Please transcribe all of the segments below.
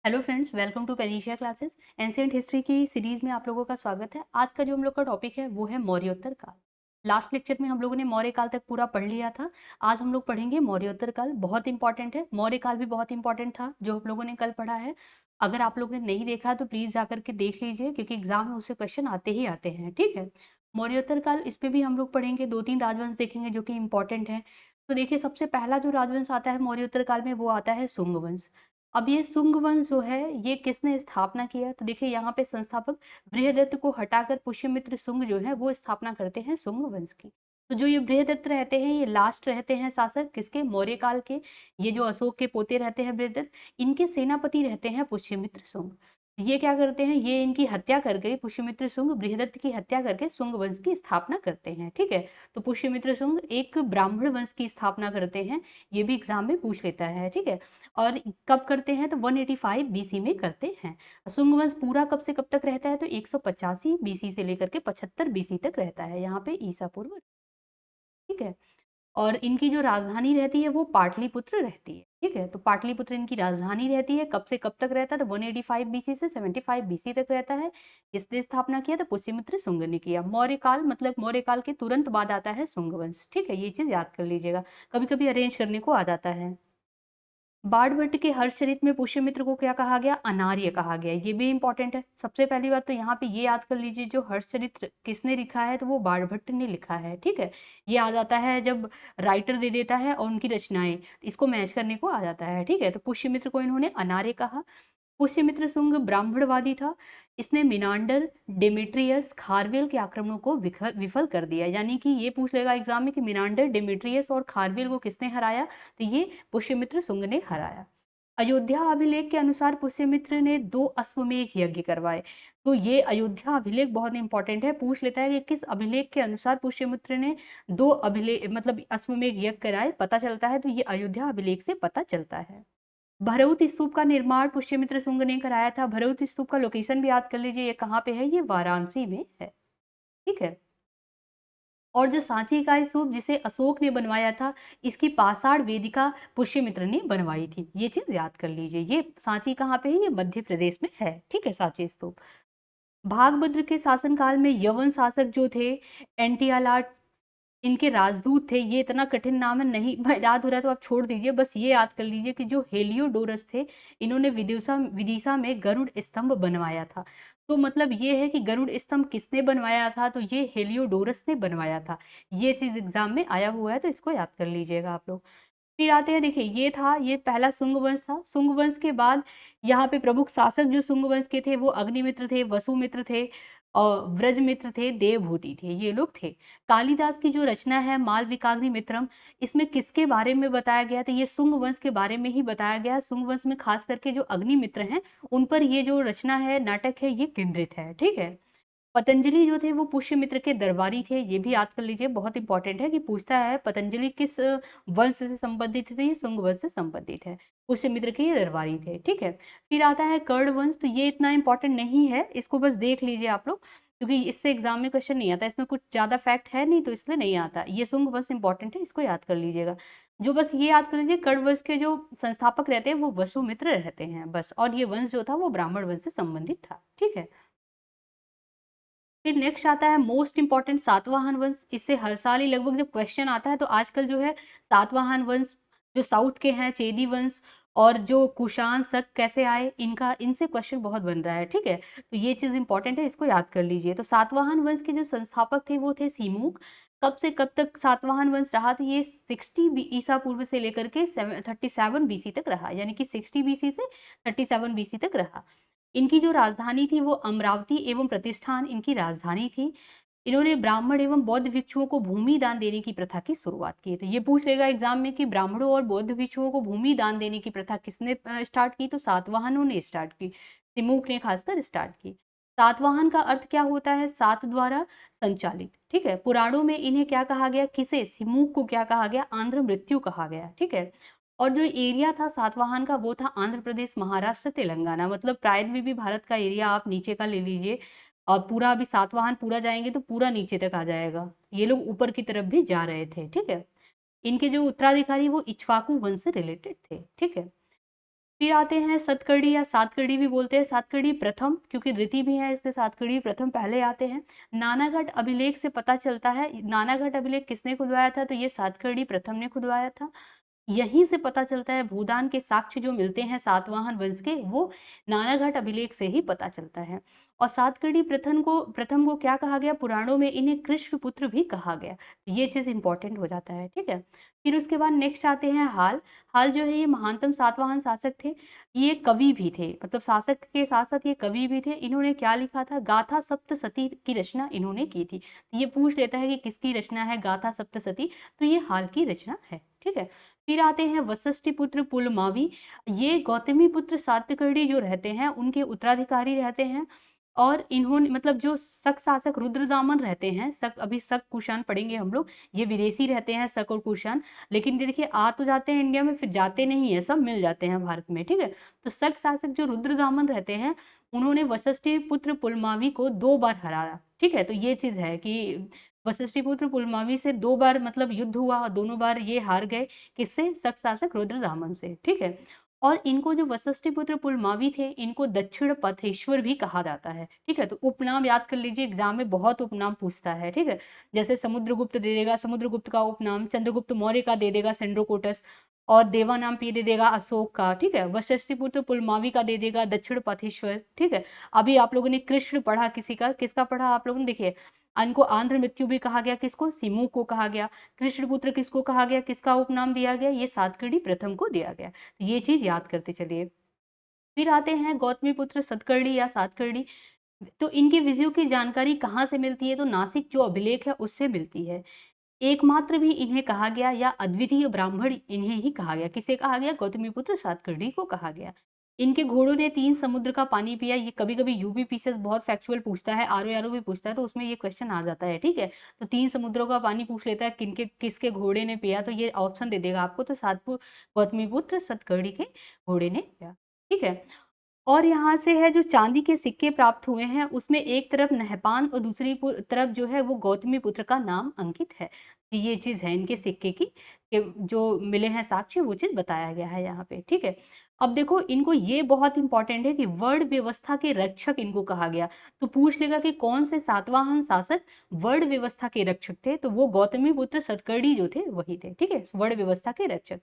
Hello friends, welcome to panacea classes. Ancient history की series में आप लोगों का स्वागत है। आज का जो हम लोग का टॉपिक है वो है मौर्योत्तर काल। लास्ट लेक्चर में हम लोगों ने मौर्य काल तक पूरा पढ़ लिया था। आज हम लोग पढ़ेंगे मौर्योत्तर काल। बहुत इंपॉर्टेंट है, मौर्य काल भी बहुत इंपॉर्टेंट था जो हम लोगों ने कल पढ़ा है। अगर आप लोगों ने नहीं देखा तो प्लीज जाकर के देख लीजिए, क्योंकि एग्जाम में उससे क्वेश्चन आते ही आते हैं। ठीक है, मौर्योत्तर काल इस पे भी हम लोग पढ़ेंगे, दो तीन राजवंश देखेंगे जो कि इंपॉर्टेंट है। तो देखिए, सबसे पहला जो राजवंश आता है मौर्योत्तर काल में वो आता है शुंग वंश। अब ये शुंग वंश जो है ये किसने स्थापना किया, तो देखिए यहाँ पे संस्थापक बृहदत्त को हटाकर पुष्यमित्र शुंग जो है वो स्थापना करते हैं शुंग वंश की। तो जो ये बृहदत्त रहते हैं ये लास्ट रहते हैं शासक किसके, मौर्य काल के। ये जो अशोक के पोते रहते हैं बृहदत्त, इनके सेनापति रहते हैं पुष्यमित्र शुंग। ये क्या करते हैं, ये इनकी हत्या करके, पुष्यमित्र शुंग बृहदत्त की हत्या करके शुंग वंश की स्थापना करते हैं। ठीक है, तो पुष्यमित्र शुंग एक ब्राह्मण वंश की स्थापना करते हैं। ये भी एग्जाम में पूछ लेता है। ठीक है, और कब करते हैं तो 185 बीसी में करते हैं। शुंग वंश पूरा कब से कब तक रहता है तो 185 बीसी से लेकर के 75 बीसी तक रहता है, यहाँ पे ईसा पूर्व। ठीक है, और इनकी जो राजधानी रहती है वो पाटलिपुत्र रहती है। ठीक है, तो पाटलिपुत्र इनकी राजधानी रहती है। कब से कब तक रहता है तो 185 बीसी से 75 बीसी तक रहता है। किसने स्थापना किया तो पुष्यमित्र शुंग ने किया। मौर्य काल मतलब मौर्य काल के तुरंत बाद आता है शुंग वंश। ठीक है, ये चीज याद कर लीजिएगा, कभी कभी अरेंज करने को आ जाता है। बाणभट्ट के हर्षचरित में पुष्यमित्र को क्या कहा गया, अनार्य कहा गया। ये भी इंपॉर्टेंट है। सबसे पहली बात तो यहाँ पे ये याद कर लीजिए, जो हर्षचरित्र किसने लिखा है तो वो बाणभट्ट ने लिखा है। ठीक है, ये आ जाता है जब राइटर दे देता है और उनकी रचनाएं, इसको मैच करने को आ जाता है। ठीक है, तो पुष्यमित्र को इन्होंने अनार्य कहा। पुष्यमित्र शुंग ब्राह्मणवादी था। इसने मिनांडर, डेमेट्रियस, खारवेल के आक्रमणों को विफल कर दिया। यानी कि ये पूछ लेगा एग्जाम में कि मिनांडर, डेमेट्रियस और खारवेल को किसने हराया, तो ये पुष्यमित्र शुंग ने हराया। अयोध्या अभिलेख के अनुसार पुष्यमित्र ने 2 अश्वमेध यज्ञ करवाए। तो ये अयोध्या अभिलेख बहुत इंपॉर्टेंट है, पूछ लेता है कि किस अभिलेख के अनुसार पुष्यमित्र ने 2 अभिलेख मतलब अश्वमेध यज्ञ कराए, पता चलता है तो ये अयोध्या अभिलेख से पता चलता है। भरहुत स्तूप का निर्माण पुष्यमित्र शुंग ने कराया था। भरहुत स्तूप का लोकेशन भी याद कर लीजिए, ये कहाँ पे है, ये वाराणसी में है। ठीक है, और जो सांची का स्तूप जिसे अशोक ने बनवाया था, इसकी पाषाण वेदिका पुष्यमित्र ने बनवाई थी। ये चीज याद कर लीजिए। ये सांची कहाँ पे है, ये मध्य प्रदेश में है। ठीक है, सांची स्तूप। भागभद्र के शासनकाल में यवन शासक जो थे एंटियालाट, इनके राजदूत थे। ये इतना कठिन नाम है, नहीं याद हो रहा है तो आप छोड़ दीजिए, बस ये याद कर लीजिए कि जो हेलियोडोरस थे, इन्होंने विदिशा विदिशा में गरुड़ स्तंभ बनवाया था। तो मतलब ये है कि गरुड़ स्तंभ किसने बनवाया था, तो ये हेलियोडोरस ने बनवाया था। ये चीज एग्जाम में आया हुआ है, तो इसको याद कर लीजिएगा आप लोग। फिर आते हैं, देखिए ये था, ये पहला शुंग वंश था। शुंग वंश के बाद यहाँ पे प्रमुख शासक जो शुंग वंश के थे वो अग्निमित्र थे, वसुमित्र थे और व्रजमित्र थे, देवभूति थे, ये लोग थे। कालिदास की जो रचना है मालविकाग्निमित्रम, इसमें किसके बारे में बताया गया, तो ये शुंग वंश के बारे में ही बताया गया। शुंग वंश में खास करके जो अग्निमित्र हैं उन पर ये जो रचना है, नाटक है, ये केंद्रित है। ठीक है, पतंजलि जो थे वो पुष्यमित्र के दरबारी थे। ये भी याद कर लीजिए, बहुत इंपॉर्टेंट है कि पूछता है पतंजलि किस वंश से संबंधित थे, ये शुंग वंश से संबंधित है। पुष्यमित्र के ये दरबारी थे। ठीक है, फिर आता है कर्ण वंश। तो ये इतना इंपॉर्टेंट नहीं है, इसको बस देख लीजिए आप लोग, क्योंकि इससे एग्जाम में क्वेश्चन नहीं आता, इसमें कुछ ज्यादा फैक्ट है नहीं तो इसलिए नहीं आता। ये शुंग वंश इंपॉर्टेंट है, इसको याद कर लीजिएगा। जो बस ये याद कर लीजिए, कर्ण वंश के जो संस्थापक रहते हैं वो वसुमित्र रहते हैं बस, और ये वंश जो था वो ब्राह्मण वंश से संबंधित था। ठीक है, फिर नेक्स्ट आता है मोस्ट इंपॉर्टेंट सातवाहन वंश। इससे हर साल ही लगभग जब क्वेश्चन आता है तो आजकल जो है सातवाहन वंश, जो साउथ के हैं चेदी वंश, और जो कुषाण शक कैसे आए, इनका इनसे क्वेश्चन बहुत बन रहा है। ठीक है, तो ये चीज इंपॉर्टेंट है, इसको याद कर लीजिए। तो सातवाहन वंश के जो संस्थापक थे वो थे सीमूक। कब से कब तक सातवाहन वंश रहा, तो ये 60 ईसा पूर्व से लेकर के 37 बीसी तक रहा, यानी कि 60 बीसी से 37 बीसी तक रहा। इनकी जो राजधानी थी वो अमरावती एवं प्रतिष्ठान इनकी राजधानी थी। इन्होंने ब्राह्मण एवं बौद्ध भिक्षुओं को भूमि दान देने की प्रथा की शुरुआत की। तो ये पूछ लेगा एग्जाम में कि ब्राह्मणों और बौद्ध भिक्षुओं को भूमि दान देने की प्रथा किसने स्टार्ट की, तो सातवाहनों ने स्टार्ट की, तिमुक ने खासकर स्टार्ट की। सातवाहन का अर्थ क्या होता है, सात द्वारा संचालित। ठीक है, पुराणों में इन्हें क्या कहा गया, किसे, सिमुक को क्या कहा गया, आंध्र मृत्यु कहा गया। ठीक है, और जो एरिया था सातवाहन का वो था आंध्र प्रदेश, महाराष्ट्र, तेलंगाना। मतलब प्रायद्वीपी भी भारत का एरिया आप नीचे का ले लीजिए, और पूरा अभी सातवाहन पूरा जाएंगे तो पूरा नीचे तक आ जाएगा। ये लोग ऊपर की तरफ भी जा रहे थे। ठीक है, इनके जो उत्तराधिकारी वो इक्ष्वाकु वंश से रिलेटेड थे। ठीक है, फिर आते हैं सतकर्णी या सातकर्णी भी बोलते हैं, सातकर्णी प्रथम क्योंकि द्वितीय भी है इसके, सातकर्णी प्रथम पहले आते हैं। नानागढ़ अभिलेख से पता चलता है, नानागढ़ अभिलेख किसने खुदवाया था, तो ये सातकर्णी प्रथम ने खुदवाया था। यहीं से पता चलता है भूदान के साक्ष्य जो मिलते हैं सातवाहन वंश के, वो नानाघाट अभिलेख से ही पता चलता है। और सातकर्णी प्रथम को क्या कहा गया, पुराणों में इन्हें कृष्ण पुत्र भी कहा गया। ये चीज इंपॉर्टेंट हो जाता है, ठीक है। फिर उसके बाद नेक्स्ट आते हैं हाल। हाल जो है ये महानतम सातवाहन शासक थे, ये कवि भी थे, मतलब शासक के साथ साथ ये कवि भी थे। इन्होंने क्या लिखा था, गाथा सप्तशती की रचना इन्होंने की थी। ये पूछ लेता है कि किसकी रचना है गाथा सप्तशती, तो ये हाल की रचना है, ठीक है। फिर आते हैं वशिष्ठ पुत्र पुलमावी, ये गौतमी पुत्र सातकर्णी जो रहते हैं उनके उत्तराधिकारी रहते हैं। और इन्होंने मतलब जो शक शासक रुद्रदामन रहते हैं, शक अभी शक कुषाण पढ़ेंगे हम लोग, ये विदेशी रहते हैं शक और कुषाण, लेकिन देखिए आ तो जाते हैं इंडिया में फिर जाते नहीं है, सब मिल जाते हैं भारत में, ठीक है। तो शक शासक जो रुद्रदामन रहते हैं उन्होंने वशिष्ठ पुत्र पुलमावी को 2 बार हराया, ठीक है। तो ये चीज है कि वशिष्ठपुत्र पुलमावी से 2 बार मतलब युद्ध हुआ और दोनों बार ये हार गए, किससे, शक शासक रुद्रदामन से, ठीक है। और इनको जो वशिष्ठपुत्र पुलमावी थे इनको दक्षिण पथेश्वर भी कहा जाता है, ठीक है। तो उपनाम याद कर लीजिए, एग्जाम में बहुत उपनाम पूछता है, ठीक है। जैसे समुद्रगुप्त दे देगा समुद्रगुप्त का उपनाम, चंद्रगुप्त मौर्य का दे देगा सेंड्रोकोटस, और देवा नाम पे दे देगा अशोक का, ठीक है। वशिष्ठपुत्र पुलमावी का दे देगा दक्षिण पथेश्वर, ठीक है। अभी आप लोगों ने कृष्ण पढ़ा, किसका पढ़ा आप लोगों ने, देखिए इनको आंध्र मृत्यु भी कहा गया, किसको, सिमु को कहा गया। कृष्णपुत्र किसको कहा गया, किसका उपनाम दिया गया, ये सातकर्णी प्रथम को दिया गया। तो ये चीज याद करते चलिए। फिर आते हैं गौतमी पुत्र सतकर्णी या सातकर्णी। तो इनकी विजयों की जानकारी कहाँ से मिलती है, तो नासिक जो अभिलेख है उससे मिलती है। एकमात्र भी इन्हें कहा गया या अद्वितीय ब्राह्मण इन्हें ही कहा गया, किसे कहा गया, गौतमीपुत्र सातकर्णी को कहा गया। इनके घोड़ों ने 3 समुद्र का पानी पिया, ये कभी कभी यूपीपीसीएस बहुत फैक्चुअल पूछता है, आरओ आरओ भी पूछता है, तो उसमें ये क्वेश्चन आ जाता है, ठीक है। तो 3 समुद्रों का पानी पूछ लेता है, किनके किसके घोड़े ने पिया, तो ये ऑप्शन दे देगा आपको, तो सातपुर गौतमीपुत्र सतकर्णी के घोड़े ने पिया, ठीक है। और यहाँ से है जो चांदी के सिक्के प्राप्त हुए हैं उसमें एक तरफ नहपान और दूसरी तरफ जो है वो गौतमी पुत्र का नाम अंकित है। तो ये चीज है इनके सिक्के की, जो मिले हैं साक्ष्य, वो चीज बताया गया है यहाँ पे, ठीक है। अब देखो इनको ये बहुत इंपॉर्टेंट है कि वर्ण व्यवस्था के रक्षक इनको कहा गया। तो पूछ लेगा कि कौन से सातवाहन शासक वर्ण व्यवस्था के रक्षक थे, तो वो गौतमी पुत्र सतकर्णी जो थे वही थे, ठीक है, वर्ण व्यवस्था के रक्षक।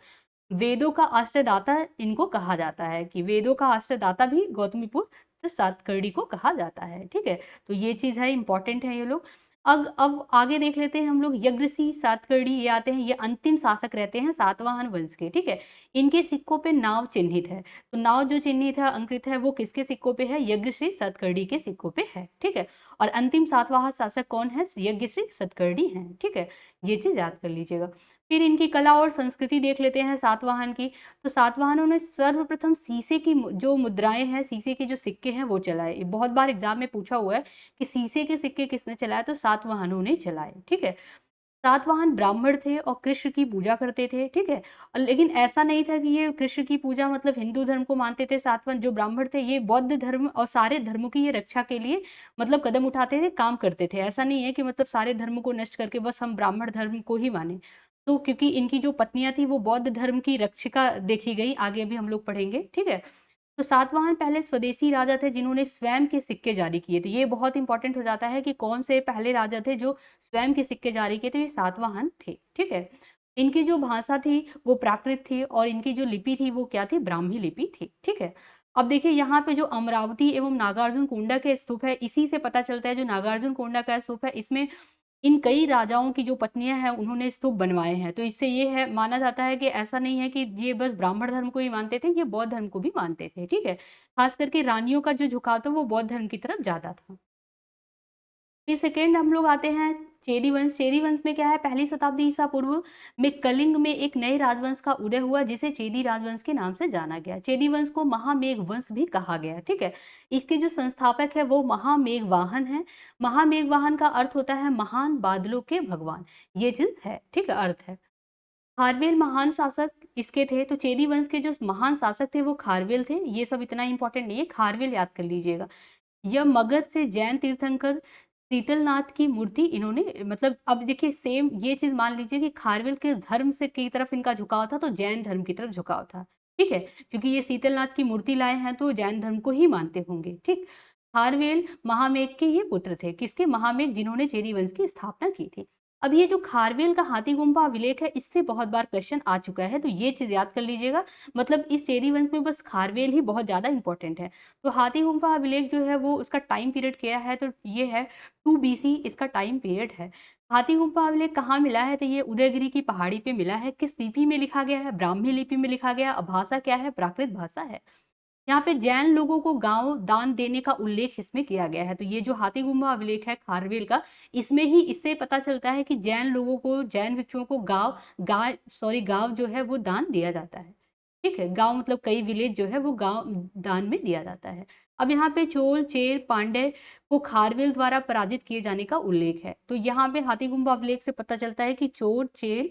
वेदों का आश्रयदाता इनको कहा जाता है, कि वेदों का आश्रयदाता भी गौतमीपुत्र सातकर्णी को कहा जाता है, ठीक है। तो ये चीज है, इंपॉर्टेंट है ये लोग। अब आगे देख लेते हैं हम लोग, यज्ञसी सातकर्णी ये आते हैं, ये अंतिम शासक रहते हैं सातवाहन वंश के, ठीक है। इनके सिक्कों पे नाव चिन्हित है, तो नाव जो चिन्हित है अंकित है वो किसके सिक्कों पे है, यज्ञश्री सातकर्णी के सिक्कों पे है, ठीक है। और अंतिम सातवाहन शासक कौन है, यज्ञश्री सातकर्णी है, ठीक है। ये चीज याद कर लीजिएगा। फिर इनकी कला और संस्कृति देख लेते हैं सातवाहन की। तो सातवाहनों ने सर्वप्रथम शीशे की जो मुद्राएं हैं, शीशे के जो सिक्के हैं वो चलाए। ये बहुत बार एग्जाम में पूछा हुआ है कि शीशे के सिक्के किसने चलाए, तो सातवाहनों ने चलाए, ठीक है। सातवाहन ब्राह्मण थे और कृष्ण की पूजा करते थे, ठीक है। लेकिन ऐसा नहीं था कि ये कृष्ण की पूजा मतलब हिंदू धर्म को मानते थे। सातवाहन जो ब्राह्मण थे ये बौद्ध धर्म और सारे धर्मों की ये रक्षा के लिए मतलब कदम उठाते थे, काम करते थे। ऐसा नहीं है कि मतलब सारे धर्मों को नष्ट करके बस हम ब्राह्मण धर्म को ही माने। तो क्योंकि इनकी जो पत्नियां थी वो बौद्ध धर्म की रक्षिका देखी गई, आगे भी हम लोग पढ़ेंगे, ठीक है। तो सातवाहन पहले स्वदेशी राजा थे जिन्होंने स्वयं के सिक्के जारी किए थे। ये बहुत इंपॉर्टेंट हो जाता है कि कौन से पहले राजा थे जो स्वयं के सिक्के जारी किए थे, ये सातवाहन थे, ठीक है। इनकी जो भाषा थी वो प्राकृत थी और इनकी जो लिपि थी वो क्या थी, ब्राह्मी लिपि थी, ठीक है। अब देखिए यहाँ पे जो अमरावती एवं नागार्जुन कोंडा के स्तूप है, इसी से पता चलता है, जो नागार्जुन कोंडा का स्तूप है इसमें इन कई राजाओं की जो पत्नियां हैं उन्होंने स्तूप बनवाए हैं। तो इससे ये है, माना जाता है कि ऐसा नहीं है कि ये बस ब्राह्मण धर्म को ही मानते थे, ये बौद्ध धर्म को भी मानते थे, ठीक है। खास करके रानियों का जो झुकाव था वो बौद्ध धर्म की तरफ ज्यादा था। फिर सेकेंड हम लोग आते हैं चेदी वंश। चेदी वंश में क्या है, पहली शताब्दी ईसा पूर्व में कलिंग में एक नए राजवंश का उदय हुआ जिसे चेदी राजवंश के नाम से जाना गया। चेदी वंश को महामेघ वंश भी कहा गया, ठीक है। इसके जो संस्थापक है वो महामेघवाहन है। महामेघवाहन का अर्थ होता है महान बादलों के भगवान, ये चीज है, ठीक है, अर्थ है। खारवेल महान शासक इसके थे। तो चेदी वंश के जो महान शासक थे वो खारवेल थे। ये सब इतना इंपॉर्टेंट नहीं है, खारवेल याद कर लीजिएगा। यह मगध से जैन तीर्थंकर शीतलनाथ की मूर्ति इन्होंने मतलब, अब देखिए सेम ये चीज मान लीजिए कि खारवेल किस धर्म से की तरफ इनका झुकाव था, तो जैन धर्म की तरफ झुकाव था, ठीक है, क्योंकि ये शीतलनाथ की मूर्ति लाए हैं तो जैन धर्म को ही मानते होंगे, ठीक। खारवेल महामेघ के ये पुत्र थे, किसके? महामेघ, जिन्होंने चेदी वंश की स्थापना की थी। अब ये जो खारवेल का हाथी गुम्फा अभिलेख है, इससे बहुत बार क्वेश्चन आ चुका है, तो ये चीज याद कर लीजिएगा। मतलब इस चेदी वंश में बस खारवेल ही बहुत ज्यादा इंपॉर्टेंट है। तो हाथी गुम्फा अभिलेख जो है वो उसका टाइम पीरियड क्या है, तो ये है 2 BC इसका टाइम पीरियड है। हाथी गुम्फा अभिलेख कहाँ मिला है, तो ये उदयगिरी की पहाड़ी पे मिला है। किस लिपि में लिखा गया है? ब्राह्मी लिपि में लिखा गया। अब भाषा क्या है? प्राकृत भाषा है। यहाँ पे जैन लोगों को गांव दान देने का उल्लेख इसमें किया गया है। तो ये जो हाथी गुम्फा अभिलेख है खारवेल का, इसमें ही इससे पता चलता है कि जैन लोगों को, जैन भिक्षुओं को गांव जो है वो दान दिया जाता है। ठीक है, गांव मतलब कई विलेज जो है वो गांव दान में दिया जाता है। अब यहाँ पे चोल चेर पांड्य को खारवेल द्वारा पराजित किए जाने का उल्लेख है। तो यहाँ पे हाथी गुम्फा अभिलेख से पता चलता है कि चोल चेर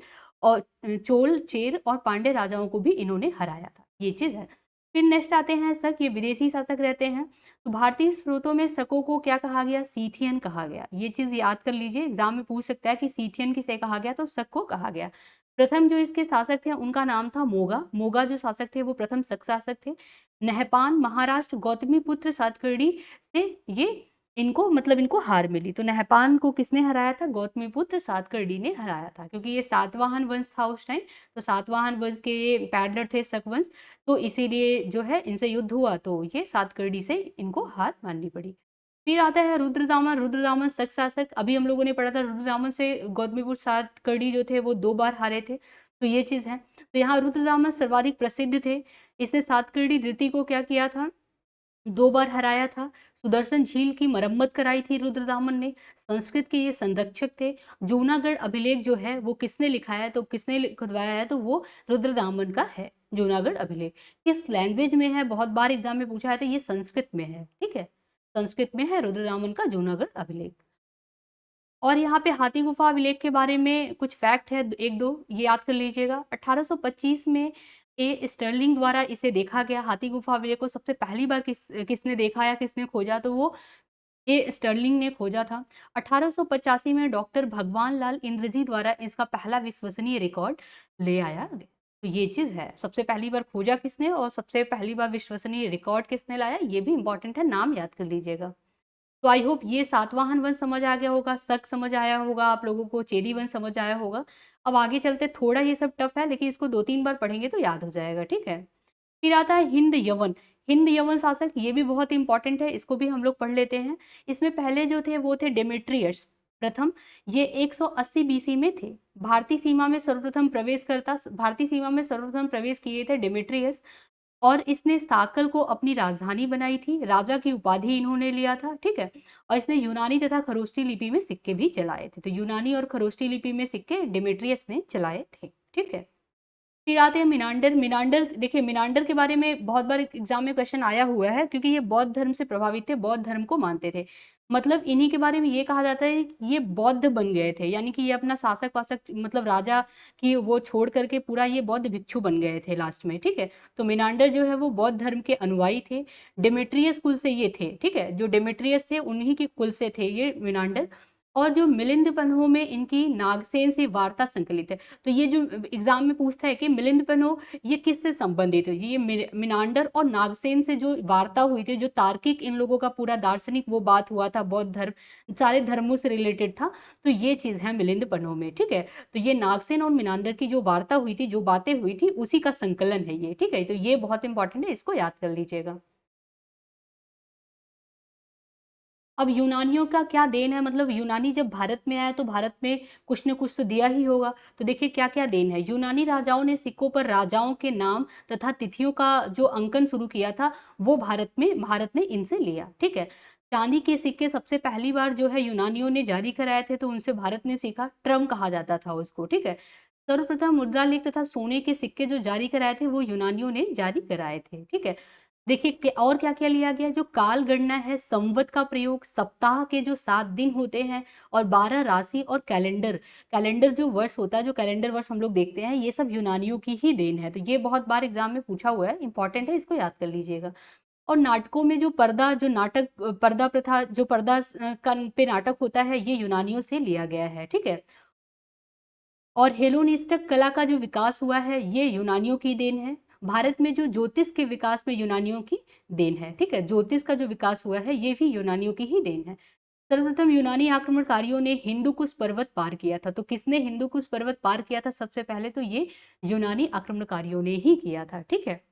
और पांड्य राजाओं को भी इन्होंने हराया था, ये चीज है। फिर नेक्स्ट आते हैं शक, ये विदेशी शासक रहते हैं। तो भारतीय स्रोतों में शकों को क्या कहा गया? सीथियन कहा गया। ये चीज याद कर लीजिए, एग्जाम में पूछ सकता है कि सीथियन किसे कहा गया, तो शक को कहा गया। प्रथम जो इसके शासक थे उनका नाम था मोगा। मोगा जो शासक थे वो प्रथम शक शासक थे। नहपान महाराष्ट्र गौतमीपुत्र सातकर्णी से ये इनको हार मिली। तो नहपान को किसने हराया था? गौतमीपुत्र सातकर्णी ने हराया था, क्योंकि ये सातवाहन वंश था उस टाइम। तो सातवाहन वंश के ये पैडलर थे शक वंश, तो इसीलिए जो है इनसे युद्ध हुआ, तो ये सातकर्णी से इनको हार माननी पड़ी। फिर आता है रुद्रदामन। रुद्रदामन शक शासक, अभी हम लोगों ने पढ़ा था रुद्रदामन से गौतमीपुत्र सातकर्णी जो थे वो 2 बार हारे थे, तो ये चीज है। तो यहाँ रुद्रदामन सर्वाधिक प्रसिद्ध थे। इसने सातकर्णी धृति को क्या किया था? 2 बार हराया था। सुदर्शन झील की मरम्मत कराई थी रुद्रदामन ने। संस्कृत के ये संरक्षक थे। जूनागढ़ अभिलेख जो है वो किसने लिखा है, तो किसने खुदवाया है, तो वो रुद्रदामन का है जूनागढ़ अभिलेख। किस लैंग्वेज में है? बहुत बार एग्जाम में पूछा है, तो ये संस्कृत में है। ठीक है, संस्कृत में है रुद्रदामन का जूनागढ़ अभिलेख। और यहाँ पे हाथी गुफा अभिलेख के बारे में कुछ फैक्ट है, एक दो ये याद कर लीजिएगा। 1825 में स्टर्लिंग द्वारा इसे देखा गया। हाथी गुफा अभिलेख को सबसे पहली बार किसने देखा या किसने खोजा, तो वो स्टर्लिंग ने खोजा था। 1885 में डॉक्टर भगवान लाल इंद्रजी द्वारा इसका पहला विश्वसनीय रिकॉर्ड ले आया गया। तो ये चीज है, सबसे पहली बार खोजा किसने और सबसे पहली बार विश्वसनीय रिकॉर्ड किसने लाया, ये भी इंपॉर्टेंट है, नाम याद कर लीजिएगा। तो आई होप ये सातवाहन वंश समझ आ गया होगा, शक समझ आया होगा आप लोगों को, चेदी वंश समझ आया होगा। अब आगे चलते, थोड़ा ये सब टफ है लेकिन इसको 2-3 बार पढ़ेंगे तो याद हो जाएगा। ठीक है, फिर आता है हिंद यवन। हिंद यवन शासक, ये भी बहुत इंपॉर्टेंट है, इसको भी हम लोग पढ़ लेते हैं। इसमें पहले जो थे वो थे डेमेट्रियस प्रथम। ये 180 BC में थे। भारतीय सीमा में सर्वप्रथम प्रवेश किए थे डेमेट्रियस। और इसने साकल को अपनी राजधानी बनाई थी। राजा की उपाधि इन्होंने लिया था। ठीक है, और इसने यूनानी तथा खरोष्टी लिपि में सिक्के भी चलाए थे। तो यूनानी और खरोष्टी लिपि में सिक्के डेमेट्रियस ने चलाए थे। ठीक है, फिर आते हैं मिनांडर। मिनांडर देखिए, मिनांडर के बारे में बहुत बार एग्जाम में क्वेश्चन आया हुआ है, क्योंकि ये बौद्ध धर्म से प्रभावित थे, बौद्ध धर्म को मानते थे। मतलब इन्हीं के बारे में ये कहा जाता है कि ये बौद्ध बन गए थे, यानी कि ये अपना शासक वासक मतलब राजा की वो छोड़ करके पूरा ये बौद्ध भिक्षु बन गए थे लास्ट में। ठीक है, तो मिनांडर जो है वो बौद्ध धर्म के अनुयायी थे। डेमेट्रियस कुल से ये थे। ठीक है, जो डेमेट्रियस थे उन्हीं के कुल से थे ये मिनांडर। और जो मिलिंद पन्हो में इनकी नागसेन से वार्ता संकलित है। तो ये जो एग्जाम में पूछता है कि मिलिंद पन्हो ये किससे संबंधित है, ये मिनांडर और नागसेन से जो वार्ता हुई थी, जो तार्किक इन लोगों का पूरा दार्शनिक वो बात हुआ था, बौद्ध धर्म सारे धर्मों से रिलेटेड था। तो ये चीज है मिलिंद पन्हो में। ठीक है, तो ये नागसेन और मिनांडर की जो वार्ता हुई थी, जो बातें हुई थी, उसी का संकलन है ये। ठीक है, तो ये बहुत इंपॉर्टेंट है, इसको याद कर लीजिएगा। अब यूनानियों का क्या देन है, मतलब यूनानी जब भारत में आया तो भारत में कुछ न कुछ तो दिया ही होगा। तो देखिए क्या क्या देन है। यूनानी राजाओं ने सिक्कों पर राजाओं के नाम तथा तिथियों का जो अंकन शुरू किया था, वो भारत ने इनसे लिया। ठीक है, चांदी के सिक्के सबसे पहली बार जो है यूनानियों ने जारी कराए थे, तो उनसे भारत ने सीखा। ट्रम कहा जाता था उसको। ठीक है, सर्वप्रथम मुद्रा लेख तथा सोने के सिक्के जो जारी कराए थे वो यूनानियों ने जारी कराए थे। ठीक है, देखिए और क्या क्या लिया गया, जो काल गणना है, संवत का प्रयोग, सप्ताह के जो 7 दिन होते हैं, और 12 राशि और कैलेंडर। कैलेंडर जो वर्ष होता है, जो कैलेंडर वर्ष हम लोग देखते हैं, ये सब यूनानियों की ही देन है। तो ये बहुत बार एग्जाम में पूछा हुआ है, इंपॉर्टेंट है, इसको याद कर लीजिएगा। और नाटकों में जो पर्दा, जो नाटक पर्दा प्रथा, जो पर्दा पे नाटक होता है, ये यूनानियों से लिया गया है। ठीक है, और हेलोनिस्टिक कला का जो विकास हुआ है, ये यूनानियों की देन है। भारत में जो ज्योतिष के विकास में यूनानियों की देन है। ठीक है, ज्योतिष का जो विकास हुआ है ये भी यूनानियों की ही देन है। सर्वप्रथम यूनानी आक्रमणकारियों ने हिंदुकुश पर्वत पार किया था। तो किसने हिंदुकुश पर्वत पार किया था सबसे पहले? तो ये यूनानी आक्रमणकारियों ने ही किया था। ठीक है,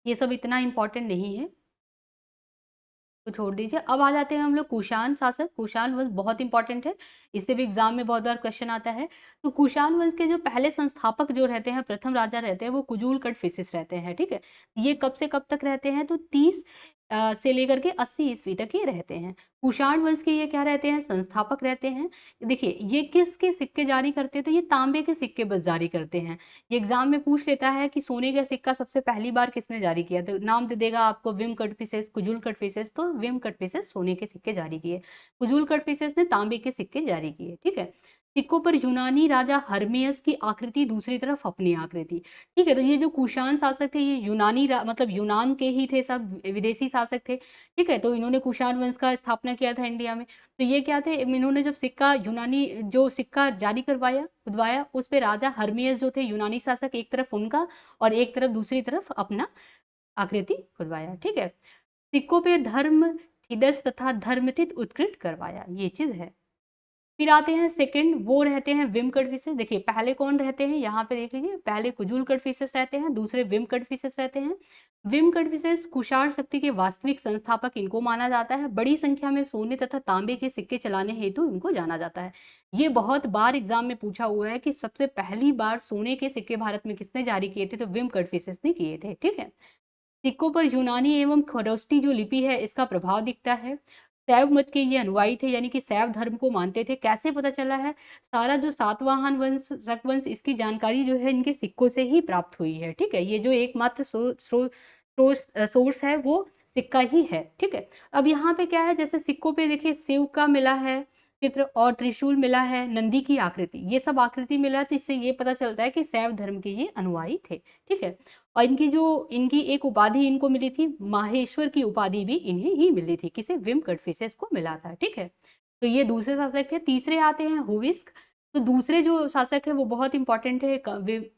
ये सब इतना इंपॉर्टेंट नहीं है तो छोड़ दीजिए। अब आ जाते हैं हम लोग कुषाण शासक। कुषाण वंश बहुत इंपॉर्टेंट है, इससे भी एग्जाम में बहुत बार क्वेश्चन आता है। तो कुषाण वंश के जो पहले संस्थापक जो रहते हैं, प्रथम राजा रहते हैं, वो कुजूल कडफिसेस रहते हैं। ठीक है, ये कब से कब तक रहते हैं? तो 30 से लेकर के 80 ईस्वी तक ये रहते हैं। कुषाण वंश के ये क्या रहते हैं? संस्थापक रहते हैं। देखिए ये किसके सिक्के जारी करते हैं? तो ये तांबे के सिक्के बस जारी करते हैं। ये एग्जाम में पूछ लेता है कि सोने का सिक्का सबसे पहली बार किसने जारी किया? तो नाम दे देगा आपको विम कटफिसेस, कुजुल कटफिसेस। तो विम कटफिसेस सोने के सिक्के जारी किए, कुजुल कटफिसेस ने तांबे के सिक्के जारी किए। ठीक है, सिक्कों पर यूनानी राजा हर्मियस की आकृति, दूसरी तरफ अपनी आकृति। ठीक है, तो ये जो कुषाण शासक थे ये यूनानी मतलब यूनान के ही थे, सब विदेशी शासक थे। ठीक है, तो इन्होंने कुषाण वंश का स्थापना किया था इंडिया में। तो ये क्या थे? इन्होंने जब सिक्का यूनानी जो सिक्का जारी करवाया खुदवाया, उस पे राजा हर्मियस जो थे यूनानी शासक, एक तरफ उनका और एक तरफ दूसरी तरफ अपना आकृति खुदवाया। ठीक है, सिक्कों पे धर्म थिदस तथा धर्मथित उत्कृष्ट करवाया, ये चीज है। फिर आते हैं सेकंड, वो रहते हैं विम कटफिसेस। देखिए पहले कौन रहते हैं यहाँ पे देख लीजिए, पहले कुजूल कटफिसेस रहते हैं, दूसरे विम कटफिसेस रहते हैं। विम कटफिसेस कुषाण शक्ति के वास्तविक संस्थापक इनको माना जाता है। बड़ी संख्या में सोने तथा तांबे के सिक्के चलाने हेतु इनको जाना जाता है। ये बहुत बार एग्जाम में पूछा हुआ है कि सबसे पहली बार सोने के सिक्के भारत में किसने जारी किए थे? तो विम कटफिसेस ने किए थे। ठीक है, सिक्कों पर यूनानी एवं खरोष्टी जो लिपि है इसका प्रभाव दिखता है। शैव मत के ये अनुयायी थे, यानी कि शैव धर्म को मानते थे। कैसे पता चला है? सारा जो सातवाहन वंश, शक वंश, इसकी जानकारी जो है इनके सिक्कों से ही प्राप्त हुई है। ठीक है, ये जो एकमात्र सोर्स है वो सिक्का ही है। ठीक है, अब यहाँ पे क्या है, जैसे सिक्कों पे देखिए शिव का मिला है चित्र और त्रिशूल मिला है, नंदी की आकृति, ये सब आकृति मिला है, तो इससे ये पता चलता है कि शैव धर्म के ये अनुयायी थे। ठीक है, और इनकी एक उपाधि इनको मिली थी, माहेश्वर की उपाधि भी इन्हें ही मिली थी। किसे? विम कटफिसेस को मिला था। ठीक है, तो ये दूसरे शासक थे। तीसरे आते हैं हुविस्क। तो दूसरे जो शासक है वो बहुत इंपॉर्टेंट है,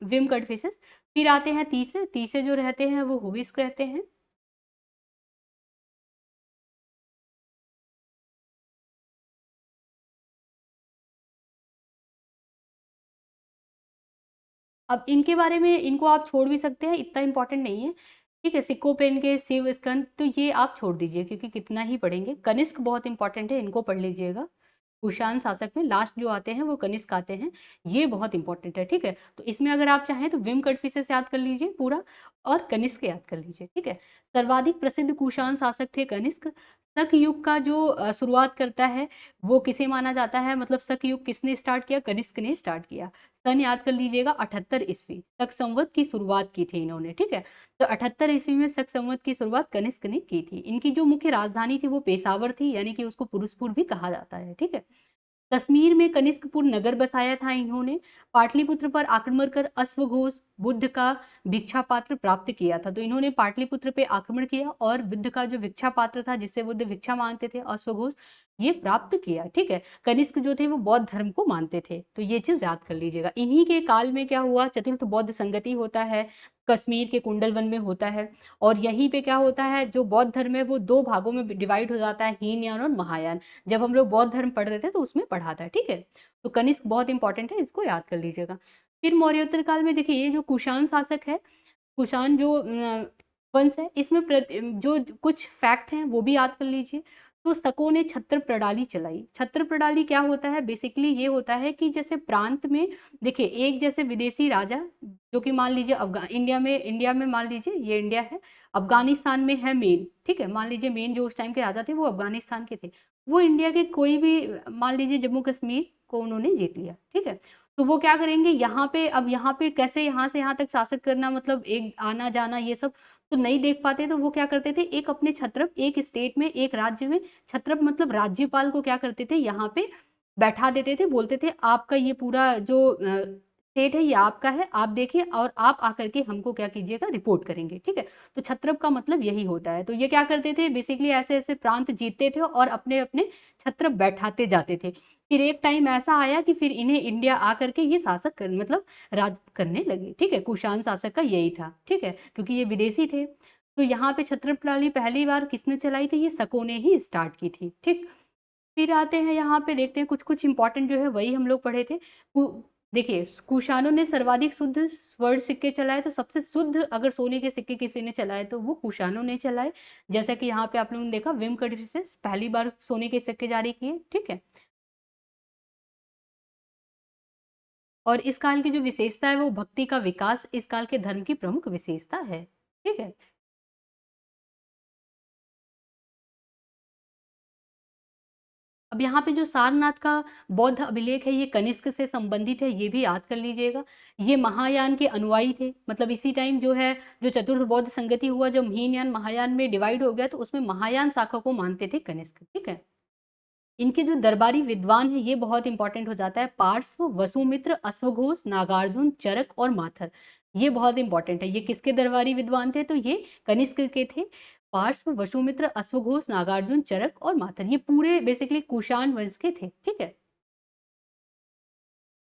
विम कटफिसेस। फिर आते हैं तीसरे, तीसरे जो रहते हैं वो हुविस्क रहते हैं। अब इनके बारे में, इनको आप छोड़ भी सकते हैं, इतना इंपॉर्टेंट नहीं है। ठीक है, सिक्कों पे इनके शिव स्कंद, तो ये आप छोड़ दीजिए क्योंकि कितना ही पढ़ेंगे। कनिष्क बहुत इंपॉर्टेंट है, इनको पढ़ लीजिएगा। कुषाण शासक में लास्ट जो आते हैं वो कनिष्क आते हैं, ये बहुत इंपॉर्टेंट है। ठीक है, तो इसमें अगर आप चाहें तो विम कटफिसेस याद कर लीजिए पूरा और कनिष्क याद कर लीजिए। ठीक है, सर्वाधिक प्रसिद्ध कुषाण शासक थे कनिष्क। शक युग का जो शुरुआत करता है वो किसे माना जाता है? मतलब शक युग किसने स्टार्ट किया? कनिष्क ने स्टार्ट किया। सन याद कर लीजिएगा 78 ईस्वी, शक संवत की शुरुआत की थी इन्होंने। ठीक है, तो 78 ईस्वी में शक संवत की शुरुआत कनिष्क ने की थी। इनकी जो मुख्य राजधानी थी वो पेशावर थी, यानी कि उसको पुरुषपुर भी कहा जाता है। ठीक है, कश्मीर में कनिष्कपुर नगर बसाया था इन्होंने। पाटलिपुत्र पर आक्रमण कर अश्वघोष बुद्ध का भिक्षा पात्र प्राप्त किया था। तो इन्होंने पाटलिपुत्र पे आक्रमण किया और बुद्ध का जो भिक्षा पात्र था जिससे बुद्ध भिक्षा मांगते थे, अश्वघोष, ये प्राप्त किया। ठीक है, कनिष्क जो थे वो बौद्ध धर्म को मानते थे, तो ये चीज याद कर लीजिएगा। इन्हीं के काल में क्या हुआ? चतुर्थ बौद्ध संगति होता है, कश्मीर के कुंडल वन में होता है। और यहीं पे क्या होता है, जो बौद्ध धर्म है वो दो भागों में डिवाइड हो जाता है, हीनयान और महायान। जब हम लोग बौद्ध धर्म पढ़ रहे थे तो उसमें पढ़ा था। ठीक है, तो कनिष्क बहुत इंपॉर्टेंट है, इसको याद कर लीजिएगा। फिर मौर्योत्तर काल में देखिए, ये जो कुषाण शासक है, कुषाण जो वंश है, इसमें जो कुछ फैक्ट हैं वो भी याद कर लीजिए। तो शकों ने छत्र प्रणाली चलाई। छत्र प्रणाली क्या होता है? बेसिकली ये होता है कि जैसे प्रांत में, देखिए एक जैसे विदेशी राजा, जो कि मान लीजिए इंडिया में मान लीजिए ये इंडिया है, अफगानिस्तान में है मेन। ठीक है, मान लीजिए मेन जो उस टाइम के राजा थे वो अफगानिस्तान के थे। वो इंडिया के कोई भी, मान लीजिए जम्मू कश्मीर को उन्होंने जीत लिया। ठीक है, तो वो क्या करेंगे यहाँ पे, अब यहाँ पे कैसे यहाँ से यहाँ तक शासक करना, मतलब एक आना जाना ये सब तो नहीं देख पाते, तो वो क्या करते थे, एक अपने छत्रप, एक स्टेट में, एक राज्य में छत्रप मतलब राज्यपाल को क्या करते थे, यहाँ पे बैठा देते थे। बोलते थे आपका ये पूरा जो स्टेट है ये आपका है, आप देखिए और आप आकर के हमको क्या कीजिएगा, रिपोर्ट करेंगे। ठीक है, तो छत्रप का मतलब यही होता है। तो ये क्या करते थे, बेसिकली ऐसे ऐसे प्रांत जीतते थे और अपने अपने छत्रप बैठाते जाते थे। फिर एक टाइम ऐसा आया कि फिर इन्हें इंडिया आकर के ये शासक कर मतलब राज करने लगे, ठीक है। कुषाण शासक का यही था, ठीक है, क्योंकि ये विदेशी थे। तो यहाँ पे छत्र प्रणाली पहली बार किसने चलाई थी? ये शकों ने ही स्टार्ट की थी, ठीक। फिर आते हैं यहाँ पे, देखते हैं कुछ-कुछ इम्पोर्टेंट जो है वही हम लोग पढ़े थे। कु देखिए, कुषाणों ने सर्वाधिक शुद्ध स्वर्ण सिक्के चलाए, तो सबसे शुद्ध अगर सोने के सिक्के किसी ने चलाए तो वो कुषाणों ने चलाए। जैसा कि यहाँ पे आप लोगों ने देखा, विम कड़िसेस पहली बार सोने के सिक्के जारी किए, ठीक है। और इस काल की जो विशेषता है वो भक्ति का विकास इस काल के धर्म की प्रमुख विशेषता है, ठीक है। अब यहाँ पे जो सारनाथ का बौद्ध अभिलेख है, ये कनिष्क से संबंधित है, ये भी याद कर लीजिएगा। ये महायान के अनुयायी थे, मतलब इसी टाइम जो है, जो चतुर्थ बौद्ध संगति हुआ, जब हीनयान महायान में डिवाइड हो गया, तो उसमें महायान शाखा को मानते थे कनिष्क, ठीक है। इनके जो दरबारी विद्वान हैं, ये बहुत इंपॉर्टेंट हो जाता है। पार्श्व, वसुमित्र, अश्वघोष, नागार्जुन, चरक और माथर, ये बहुत इंपॉर्टेंट है। ये किसके दरबारी विद्वान थे? तो ये कनिष्क के थे। पार्श्व, वसुमित्र, अश्वघोष, नागार्जुन, चरक और माथर, ये पूरे बेसिकली कुषाण वंश के थे, ठीक है।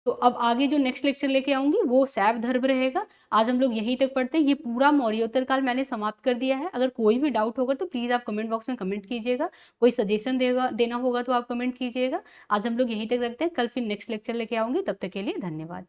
तो अब आगे जो नेक्स्ट लेक्चर लेके आऊंगी वो शैव धर्म रहेगा। आज हम लोग यहीं तक पढ़ते हैं। ये पूरा मौर्योत्तर काल मैंने समाप्त कर दिया है। अगर कोई भी डाउट होगा तो प्लीज आप कमेंट बॉक्स में कमेंट कीजिएगा। कोई सजेशन देना होगा तो आप कमेंट कीजिएगा। आज हम लोग यहीं तक रखते हैं, कल फिर नेक्स्ट लेक्चर लेके आऊंगी। तब तक के लिए धन्यवाद।